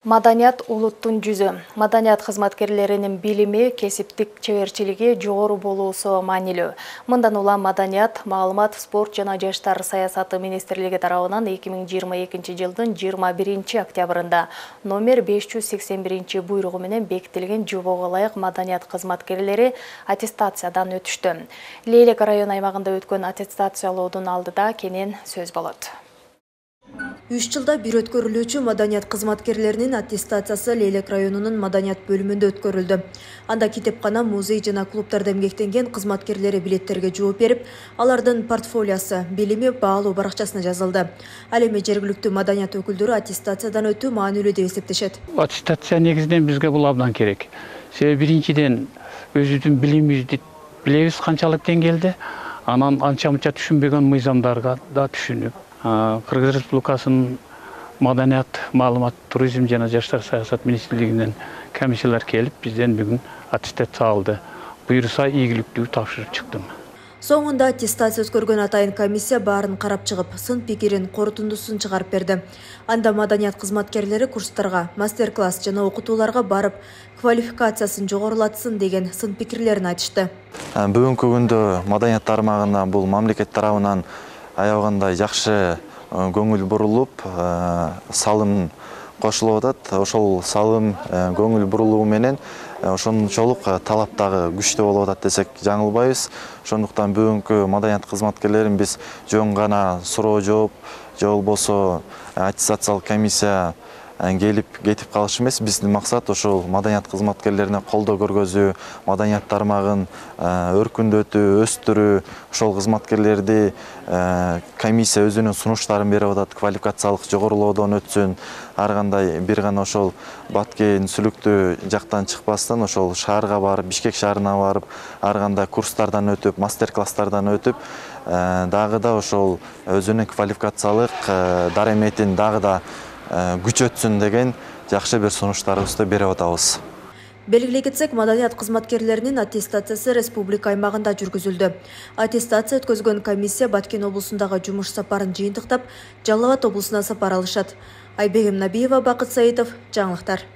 Маданият улуттун жүзі. Маданият кызматкерлеринин билими, кесиптик чеберчилиги жогору болуусу маанилүү. Мындан улам Маданият, маалымат, спорт жана жаштар саясаты министрлиги тарабынан 2022 жылдын 21 октябрында номер 581 буйругу менен бекитилген жобого ылайык Маданият кызматкерлери аттестациядан өтүштү. Лейлек район аймагында өткөн аттестациялоодун алдыда кенен сөз болот. 3 жылда бир өткөрүлүүчү маданият кызматкерлеринин аттестациясы Лейлек районунун маданият бөлүмүндө өткөрүлдү. Анда китепкана, музей жана клубтарда эмгектенген кызматкерлери билеттерге жооп берип, алардын портфолиосу, билими баалуу баракчасына жазылды. Ал эми жергиликтүү маданият өкүлдөрү аттестациядан өтүү маанилүү деп эсептешет. Аттестация негизинен бизге бул абдан керек. Себеби биринчиден өзүбүздүн билимибизди билебиз канчалык деңгээлде, анан анча-мынча түшүнбөгөн мыйзамдарга да түшүнүп, Кыргыз Республикасынын маданият, маалымат, туризм жана жаштар саясат министрлигинен комиссиялар келип, бизден бүгүн аттестация алды. Буюрса ийгиликтүү тапшырып чыктым. Соңунда аттестация өткөргөн атайын комиссия баарын карап чыгып, сын пикирин, корутундусун чыгарып берди. Анда маданият кызматкерлери курстарга, мастер-класс жана окутууларга барып, квалификациясын жогорулатсын деген сын пикирлерин айтышты. Бүгүнкү күндө маданият тармагына бул мамлекет тарабынан аябагандай жакшы көңүл бурулуп, салым кошулуп атат. Ошол салым көңүл бурулуу менен ошончолук талап дагы күчтүү болуп атат десек жаңылбайбыз. Ошондуктан бүгүнкү маданият кызматкерлерин биз жөн гана суроо жооп, же болбосо аттестациялык комиссия келип кетип калыш эмес. Биздин максат ошол маданият кызматкерлерине колдоо көргөзүү, маданият тармагын өркүндөтүү, өстүрүү, ошол кызматкерлерди комиссия өзүнүн сунуштарын берип атат, квалификациялык жогорулоодон өтсүн. Ар кандай бир гана ошол Баткен, Сүлүктүү жактан чыкпастан ошол шаарга барып, Бишкек шаарына барып, ар кандай курстардан өтүп, мастер-класстардан өтүп, дагы да ошол өзүнүн квалификациялык дареметин дагы да күчөтсүн деген жакшы бир сунуштарыбызды берип атабыз. Белгилей кетсек, маданият кызматкерлеринин аттестациясы республика аймагында жүргүзүлдү. Аттестация өткөзгөн комиссия Баткен облусундагы жумуш сапарын жыйынтыктап, Жалал Абад облусуна сапар алышат. Айбегим Набиева, Бакыт Саитов, жаңылыктар.